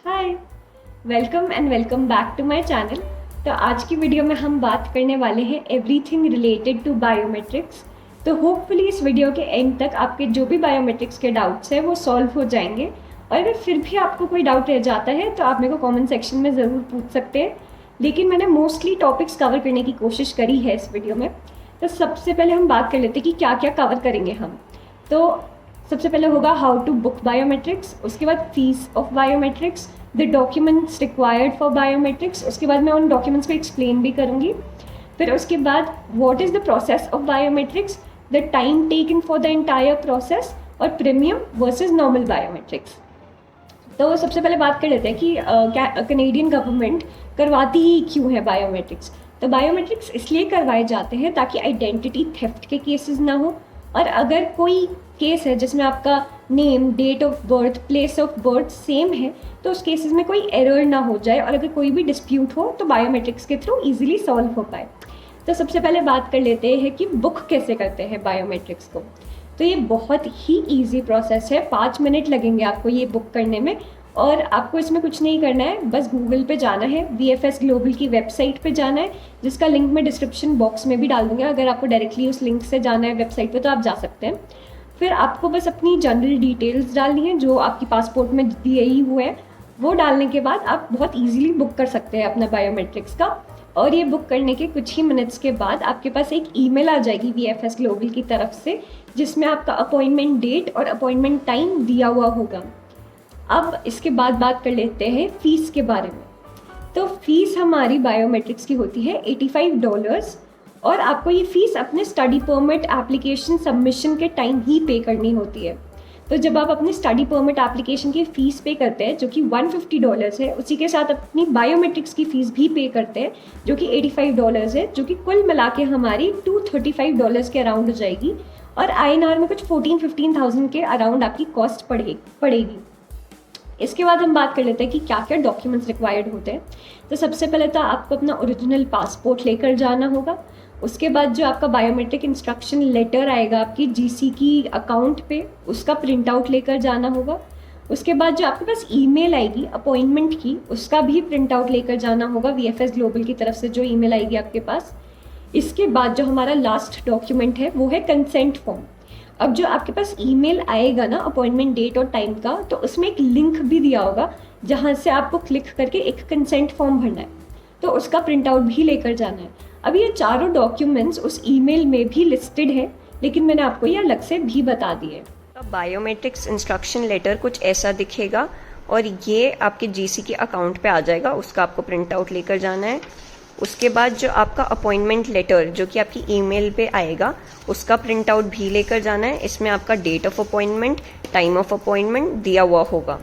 Hi, welcome and welcome back to my channel. तो आज की वीडियो में हम बात करने वाले हैं एवरीथिंग रिलेटेड टू बायोमेट्रिक्स। तो होपफुली इस वीडियो के एंड तक आपके जो भी बायोमेट्रिक्स के डाउट्स हैं वो सॉल्व हो जाएंगे। और अगर फिर भी आपको कोई डाउट रह जाता है तो आप मेरे को कमेंट सेक्शन में ज़रूर पूछ सकते हैं, लेकिन मैंने मोस्टली टॉपिक्स कवर करने की कोशिश करी है इस वीडियो में। तो सबसे पहले हम बात कर लेते हैं कि क्या क्या कवर करेंगे हम। तो सबसे पहले होगा हाउ टू बुक बायोमेट्रिक्स, उसके बाद fees of biometrics, the documents required for biometrics, उसके बाद मैं उन डॉक्यूमेंट्स को एक्सप्लेन भी करूँगी। फिर उसके बाद what is the process of biometrics, the time taken for the entire process, और प्रीमियम वर्सेस नॉर्मल बायोमेट्रिक्स। तो सबसे पहले बात कर लेते हैं कि कनेडियन गवर्नमेंट करवाती ही क्यों है बायोमेट्रिक्स। तो बायोमेट्रिक्स इसलिए करवाए जाते हैं ताकि आइडेंटिटी थेफ्ट के केसेस ना हो, और अगर कोई केस है जिसमें आपका name, date of birth, place of birth same है तो उस केसेस में कोई एरर ना हो जाए, और अगर कोई भी डिस्प्यूट हो तो बायोमेट्रिक्स के थ्रू इजीली सॉल्व हो पाए। तो सबसे पहले बात कर लेते हैं कि बुक कैसे करते हैं बायोमेट्रिक्स को। तो ये बहुत ही ईजी प्रोसेस है, 5 मिनट लगेंगे आपको ये बुक करने में। और आपको इसमें कुछ नहीं करना है, बस गूगल पे जाना है, VFS ग्लोबल की वेबसाइट पे जाना है, जिसका लिंक मैं डिस्क्रिप्शन बॉक्स में भी डाल दूँगी। अगर आपको डायरेक्टली उस लिंक से जाना है वेबसाइट पे तो आप जा सकते हैं। फिर आपको बस अपनी जनरल डिटेल्स डालनी है जो आपकी पासपोर्ट में दिए ही हुए हैं। वो डालने के बाद आप बहुत ईजिली बुक कर सकते हैं अपना बायोमेट्रिक्स का। और ये बुक करने के कुछ ही मिनट्स के बाद आपके पास एक ईमेल आ जाएगी VFS ग्लोबल की तरफ से, जिसमें आपका अपॉइंटमेंट डेट और अपॉइंटमेंट टाइम दिया हुआ होगा। अब इसके बाद बात कर लेते हैं फ़ीस के बारे में। तो फीस हमारी बायोमेट्रिक्स की होती है $85, और आपको ये फ़ीस अपने स्टडी परमिट एप्लीकेशन सबमिशन के टाइम ही पे करनी होती है। तो जब आप अपने स्टडी परमिट एप्लीकेशन की फ़ीस पे करते हैं जो कि $150 है, उसी के साथ अपनी बायोमेट्रिक्स की फ़ीस भी पे करते हैं जो कि $85 है, जो कि कुल मिला के हमारी $235 के अराउंड हो जाएगी। और INR में कुछ 14-15,000 के अराउंड आपकी कॉस्ट पड़ेगी। इसके बाद हम बात कर लेते हैं कि क्या क्या डॉक्यूमेंट्स रिक्वायर्ड होते हैं। तो सबसे पहले तो आपको अपना ओरिजिनल पासपोर्ट लेकर जाना होगा। उसके बाद जो आपका बायोमेट्रिक इंस्ट्रक्शन लेटर आएगा आपकी GC की अकाउंट पे, उसका प्रिंट आउट लेकर जाना होगा। उसके बाद जो आपके पास ईमेल आएगी अपॉइंटमेंट की, उसका भी प्रिंट आउट लेकर जाना होगा VFS ग्लोबल की तरफ से जो ईमेल आएगी आपके पास। इसके बाद जो हमारा लास्ट डॉक्यूमेंट है वो है कंसेंट फॉर्म। अब जो आपके पास ईमेल आएगा ना अपॉइंटमेंट डेट और टाइम का, तो उसमें एक लिंक भी दिया होगा जहाँ से आपको क्लिक करके एक कंसेंट फॉर्म भरना है, तो उसका प्रिंट आउट भी लेकर जाना है। अब ये चारों डॉक्यूमेंट्स उस ईमेल में भी लिस्टेड है, लेकिन मैंने आपको ये अलग से भी बता दिए। तो बायोमेट्रिक्स इंस्ट्रक्शन लेटर कुछ ऐसा दिखेगा, और ये आपके GC के अकाउंट पे आ जाएगा, उसका आपको प्रिंट आउट लेकर जाना है। उसके बाद जो आपका अपॉइंटमेंट लेटर जो कि आपकी ईमेल पे आएगा, उसका प्रिंट आउट भी लेकर जाना है। इसमें आपका date of appointment, time of appointment दिया हुआ होगा।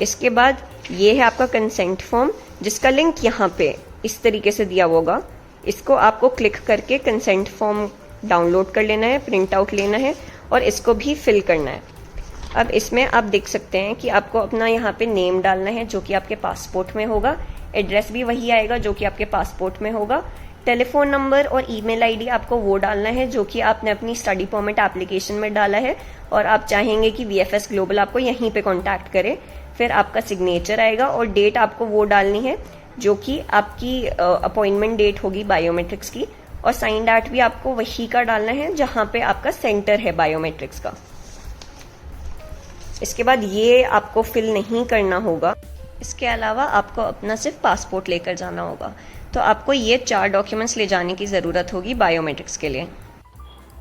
इसके बाद ये है आपका कंसेंट फॉर्म, जिसका लिंक यहाँ पे इस तरीके से दिया होगा। इसको आपको क्लिक करके कंसेंट फॉर्म डाउनलोड कर लेना है, प्रिंट आउट लेना है, और इसको भी फिल करना है। अब इसमें आप देख सकते हैं कि आपको अपना यहाँ पे नेम डालना है जो कि आपके पासपोर्ट में होगा, एड्रेस भी वही आएगा जो कि आपके पासपोर्ट में होगा, टेलीफोन नंबर और ईमेल आईडी आपको वो डालना है जो कि आपने अपनी स्टडी परमिट एप्लीकेशन में डाला है, और आप चाहेंगे कि VFS ग्लोबल आपको यहीं पे कांटेक्ट करे। फिर आपका सिग्नेचर आएगा, और डेट आपको वो डालनी है जो कि आपकी अपॉइंटमेंट डेट होगी बायोमेट्रिक्स की, और साइन डाट भी आपको वही का डालना है जहाँ पे आपका सेंटर है बायोमेट्रिक्स का। इसके बाद ये आपको फिल नहीं करना होगा। इसके अलावा आपको अपना सिर्फ पासपोर्ट लेकर जाना होगा। तो आपको ये 4 डॉक्यूमेंट्स ले जाने की ज़रूरत होगी बायोमेट्रिक्स के लिए।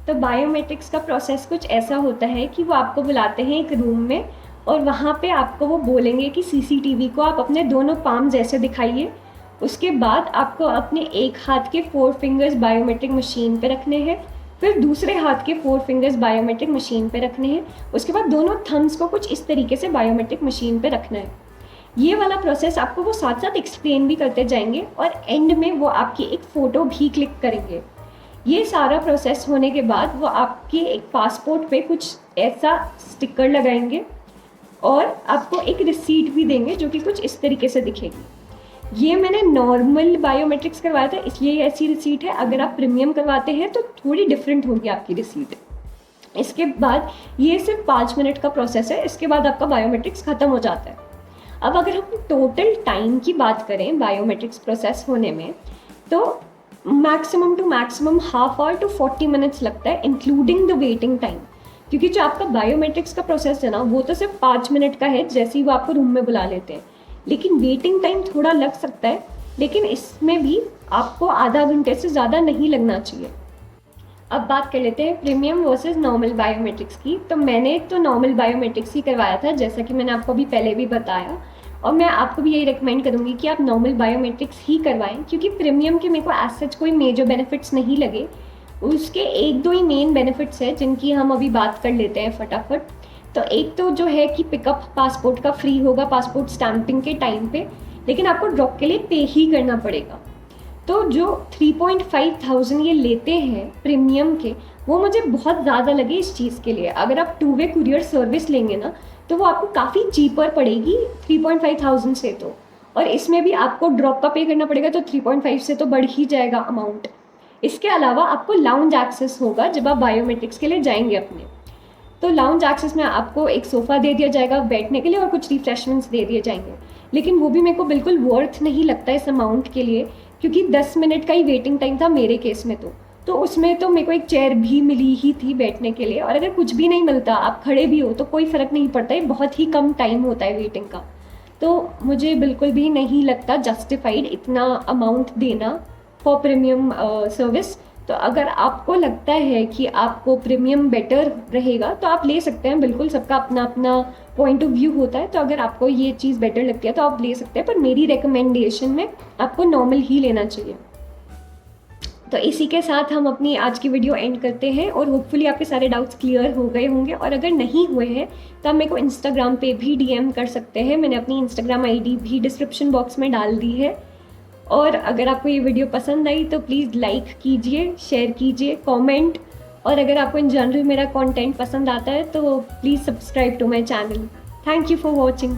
तो बायोमेट्रिक्स का प्रोसेस कुछ ऐसा होता है कि वो आपको बुलाते हैं एक रूम में, और वहाँ पे आपको वो बोलेंगे कि CCTV को आप अपने दोनों पाम जैसे दिखाइए। उसके बाद आपको अपने एक हाथ के 4 फिंगर्स बायोमेट्रिक मशीन पे रखने हैं, फिर दूसरे हाथ के 4 फिंगर्स बायोमेट्रिक मशीन पे रखने हैं। उसके बाद दोनों थम्स को कुछ इस तरीके से बायोमेट्रिक मशीन पे रखना है। ये वाला प्रोसेस आपको वो साथ साथ एक्सप्लेन भी करते जाएंगे, और एंड में वो आपकी एक फ़ोटो भी क्लिक करेंगे। ये सारा प्रोसेस होने के बाद वो आपके एक पासपोर्ट पे कुछ ऐसा स्टिकर लगाएंगे, और आपको एक रिसीट भी देंगे जो कि कुछ इस तरीके से दिखेगी। ये मैंने नॉर्मल बायोमेट्रिक्स करवाया था इसलिए ऐसी रिसीट है। अगर आप प्रीमियम करवाते हैं तो थोड़ी डिफरेंट होगी आपकी रिसीट। इसके बाद ये सिर्फ 5 मिनट का प्रोसेस है, इसके बाद आपका बायोमेट्रिक्स ख़त्म हो जाता है। अब अगर हम टोटल टाइम की बात करें बायोमेट्रिक्स प्रोसेस होने में, तो maximum to maximum half hour to 40 minutes लगता है, इंक्लूडिंग द वेटिंग टाइम। क्योंकि जो आपका बायोमेट्रिक्स का प्रोसेस है ना, वो तो सिर्फ 5 मिनट का है, जैसे ही वो आपको रूम में बुला लेते हैं। लेकिन वेटिंग टाइम थोड़ा लग सकता है, लेकिन इसमें भी आपको आधा घंटे से ज़्यादा नहीं लगना चाहिए। अब बात कर लेते हैं प्रीमियम वर्सेस नॉर्मल बायोमेट्रिक्स की। तो मैंने तो नॉर्मल बायोमेट्रिक्स ही करवाया था, जैसा कि मैंने आपको अभी पहले भी बताया, और मैं आपको भी यही रिकमेंड करूँगी कि आप नॉर्मल बायोमेट्रिक्स ही करवाएं, क्योंकि प्रीमियम के मेरे को एज सच कोई मेजर बेनिफिट्स नहीं लगे। उसके एक दो ही मेन बेनिफिट्स हैं जिनकी हम अभी बात कर लेते हैं फटाफट। तो एक तो जो है कि पिकअप पासपोर्ट का फ्री होगा पासपोर्ट स्टैंपिंग के टाइम पे, लेकिन आपको ड्रॉप के लिए पे ही करना पड़ेगा। तो जो 3,500 ये लेते हैं प्रीमियम के, वो मुझे बहुत ज़्यादा लगे इस चीज़ के लिए। अगर आप 2 वे कुरियर सर्विस लेंगे ना, तो वो आपको काफ़ी चीपर पड़ेगी 3,500 से तो। और इसमें भी आपको ड्रॉप का पे करना पड़ेगा, तो 3.5 से तो बढ़ ही जाएगा अमाउंट। इसके अलावा आपको लाउंज एक्सेस होगा जब आप बायोमेट्रिक्स के लिए जाएंगे अपने। तो लाउंज एक्सेस में आपको एक सोफ़ा दे दिया जाएगा बैठने के लिए और कुछ रिफ्रेशमेंट्स दे दिए जाएंगे, लेकिन वो भी मेरे को बिल्कुल वर्थ नहीं लगता इस अमाउंट के लिए, क्योंकि 10 मिनट का ही वेटिंग टाइम था मेरे केस में। तो उसमें तो मेरे को एक चेयर भी मिली ही थी बैठने के लिए, और अगर कुछ भी नहीं मिलता, आप खड़े भी हो, तो कोई फ़र्क नहीं पड़ता, ये बहुत ही कम टाइम होता है वेटिंग का। तो मुझे बिल्कुल भी नहीं लगता जस्टिफाइड इतना अमाउंट देना फॉर प्रीमियम सर्विस। तो अगर आपको लगता है कि आपको प्रीमियम बेटर रहेगा तो आप ले सकते हैं, बिल्कुल सबका अपना अपना पॉइंट ऑफ व्यू होता है। तो अगर आपको ये चीज़ बेटर लगती है तो आप ले सकते हैं, पर मेरी रिकमेंडेशन में आपको नॉर्मल ही लेना चाहिए। तो इसी के साथ हम अपनी आज की वीडियो एंड करते हैं, और होपफुली आपके सारे डाउट्स क्लियर हो गए होंगे। और अगर नहीं हुए हैं तो आप मेरे को इंस्टाग्राम पे भी DM कर सकते हैं, मैंने अपनी इंस्टाग्राम ID भी डिस्क्रिप्शन बॉक्स में डाल दी है। और अगर आपको ये वीडियो पसंद आई तो प्लीज़ लाइक कीजिए, शेयर कीजिए, कमेंट, और अगर आपको इन जनरल मेरा कंटेंट पसंद आता है तो please subscribe to my channel. Thank you for watching.